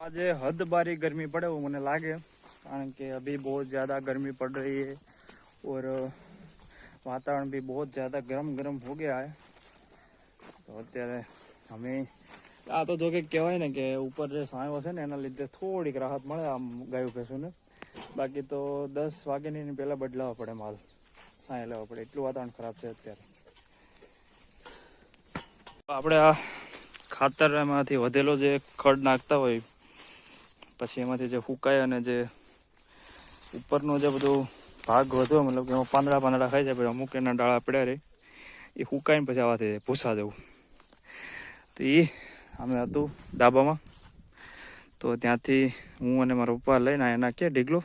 आज हद बारी गर्मी पड़े वो मैंने लागे, कारण के अभी बहुत ज़्यादा गर्मी पड़ रही है और वातावरण भी बहुत ज़्यादा गरम गरम हो गया है। तो अत्यारे हमें आ तो जो कि कहेवाय ने कि ऊपर जो सायो है ने एना लीधे थोड़ीक राहत मळे आम गायों भैंसोने। बाकी तो 10 वाग्यानी पहला बदलावा पड़े, माल साया लेवा पड़े, एटलुं वातावरण खराब है अत्यारे। આપણે આ ખાતર એમાંથી વધેલો જે ખડ નાખતા હોય પછી એમાંથી જે ફૂંકાય અને જે ઉપરનો જે બધો ભાગ વધ્યો, મતલબ કે એમાં પાંદડા પાંદડા ખાઈ જાય, પછી અમુક એના ડાળા પડ્યા રહે, એ ફૂંકાઈને પછી આવાથી ભૂસા જવું. તો એ અમે હતું ડાબામાં, તો ત્યાંથી હું અને મારા પપ્પા લઈને અહીંયા નાખીએ ઢીગલો.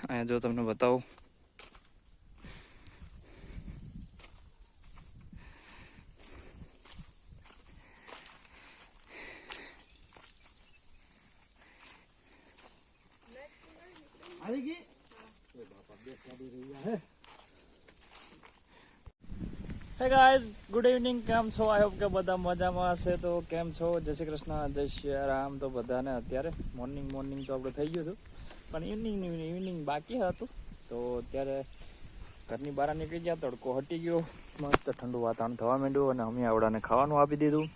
અહીંયા જો તમને બતાવું, હે ગાઈઝ, ગુડ ઇવનિંગ. કેમ છો? આઈ હોપ કે બધા મજામાં હશે. તો કેમ છો? જય શ્રી કૃષ્ણ, જય શ્રી રામ. તો બધાને અત્યારે મોર્નિંગ તો આપણે થઈ ગયું હતું, પણ ઇવનિંગ બાકી હતું. તો અત્યારે ઘરની બહાર નીકળી ગયા, તડકો હટી ગયો, મસ્ત ઠંડુ વાતાવરણ થવા માંડ્યું અને અમે આવડાને ખાવાનું આપી દીધું.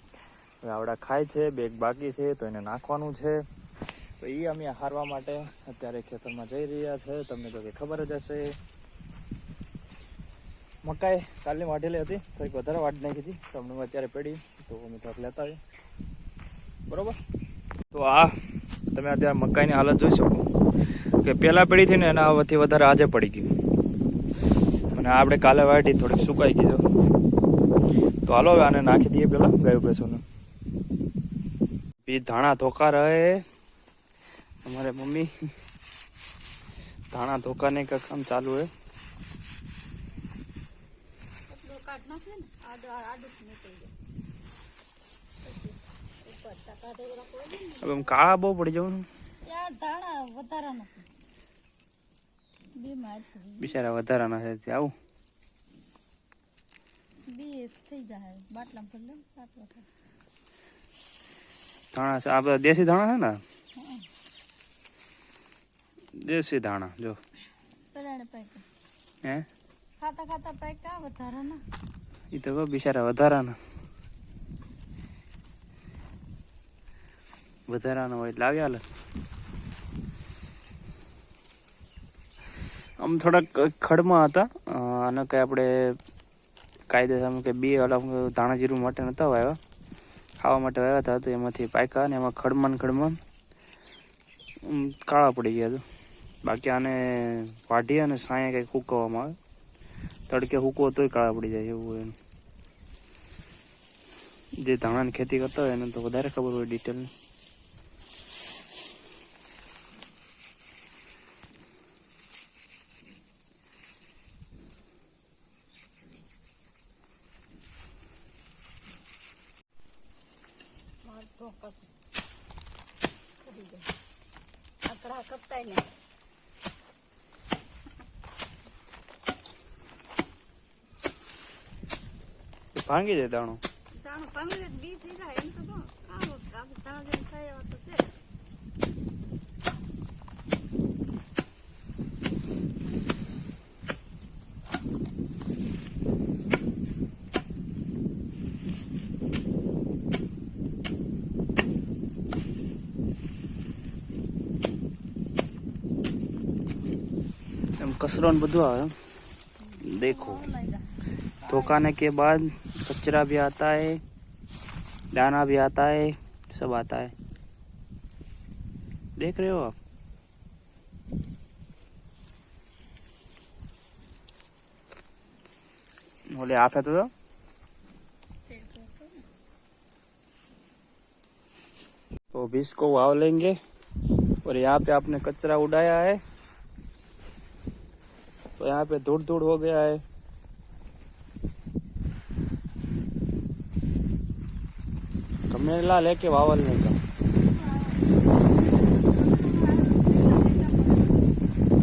હવે આવડા ખાય છે, બેગ બાકી છે તો એને નાખવાનું છે. તો એ અમે હારવા માટે અત્યારે ખેતરમાં જઈ રહ્યા છે. તમને તો કંઈ ખબર જ હશે, મકાઈ કાલની વાઢેલી હતી, થોડીક વધારે વાઢી નાખી હતી, તો અમને અત્યારે પડી, તો અમે થોડાક લેતા આવીએ. બરાબર. તો આ તમે અત્યારે મકાઈની હાલત જોઈ શકો કે પહેલાં પડી હતી ને એનાથી વધારે આજે પડી ગયું, અને આપણે કાલે વાઢી થોડીક સુકાઈ ગઈ. તો હાલો હવે આને નાખી દઈએ પેલા ગાયો ભેંસોને. બી ધાણા ધોકા રહે हमारे मम्मी, धाना धोकाने का काम चालू है. अब हम काळा बહુ પડી જવું, બિચારા વધારાના છે. આવું ધાણા છે, આ બધા દેશી ધાણા છે ને, देसी दाना जो हैं खाता खाता पैका વધારાના, ઈ તો બિચારા વધારાના હોય એટલે આવ્યા લે. આમ થોડાક ખડમાં હતા, અને કઈ આપણે કાયદેસર કે બે અલગ ધાણા જીરું માટે નતા વાવ્યા, ખાવા માટે વાવ્યા હતા. તો એમાંથી પાયકા ને એમાં ખડમાં કાળા પડી ગયા હતા. બાકી આને વાઢી અને સાયા કંઈક સૂકવવામાં આવે, તડકે સૂકવો તોય કાળા પડી જાય એવું એનું. જે ધાણાની ખેતી કરતા હોય એને તો વધારે ખબર હોય ડિટેલની. ભાંગી જાય દાણો, ભાંગી જાય, બી થઈ જાય. એમ તો દાણા જેમ થાય એવા તો છે. એમ કચરો ને બધું આવે. देखो, धोकाने के बाद कचरा भी आता है, दाना भी आता है, सब आता है. देख रहे हो आप. बोले आप है तो भी इसको वाव लेंगे. और यहाँ पे आपने कचरा उड़ाया है तो यहाँ पे धूड़ धूड़ हो गया है. गमेला लेके वावलने का,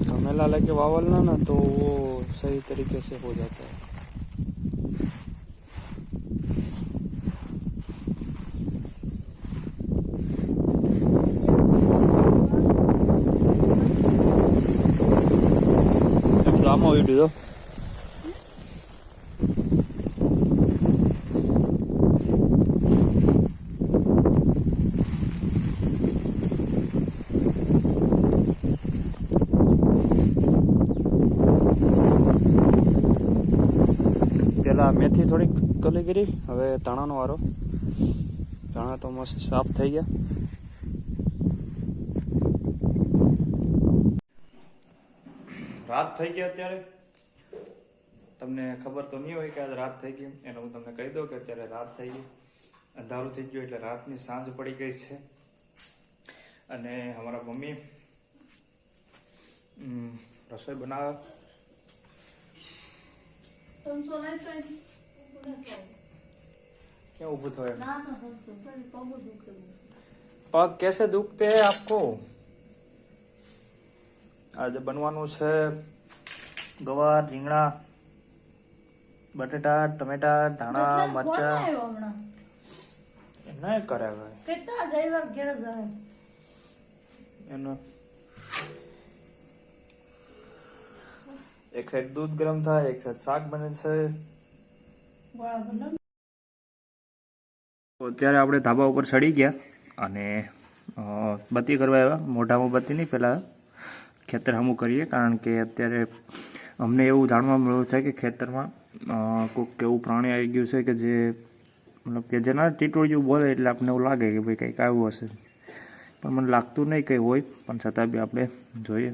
गमेला लेके वावलना ना तो वो सही तरीके से हो जाता है. આમાં વીડ્યું તો પેલા મેથી થોડીક કલી કરી, હવે ધાણાનો વારો. ધાણા તો મસ્ત સાફ થઈ ગયા. રાત થઈ ગઈ અત્યારે. તમને ખબર તો નહીં હોય કે આજે રાત થઈ ગઈ, એટલે હું તમને કહી દઉં કે અત્યારે રાત થઈ ગઈ, અંધારું થઈ ગયું, એટલે રાતની સાંજ પડી ગઈ છે. અને અમારા મમ્મી રસોઈ બનાવે. ક્યાં ઊભું થયું? પગ कैसे दुखते हैं आपको? આજે બનવાનું છે ગવાર, રીંગણા, બટેટા, ટમેટા, ધાણા, મરચા. નહીં કરે એનો એક સાઈડ દૂધ ગરમ થાય, એક સાઈડ શાક બને છે. અત્યારે આપણે ધાબા ઉપર ચડી ગયા અને બત્તી કરવા આવ્યા. મોઢામાં બત્તી નહીં, પહેલાં ખેતર હમું કરીએ, કારણ કે અત્યારે અમને એવું જાણવા મળ્યું છે કે ખેતરમાં કોઈક એવું પ્રાણી આવી ગયું છે કે જે મતલબ કે જેના ટીટોળિયું બોલે એટલે આપણને એવું લાગે કે ભાઈ કંઈક આવ્યું હશે, પણ મને લાગતું નહીં કંઈ હોય, પણ છતાં બી આપણે જોઈએ.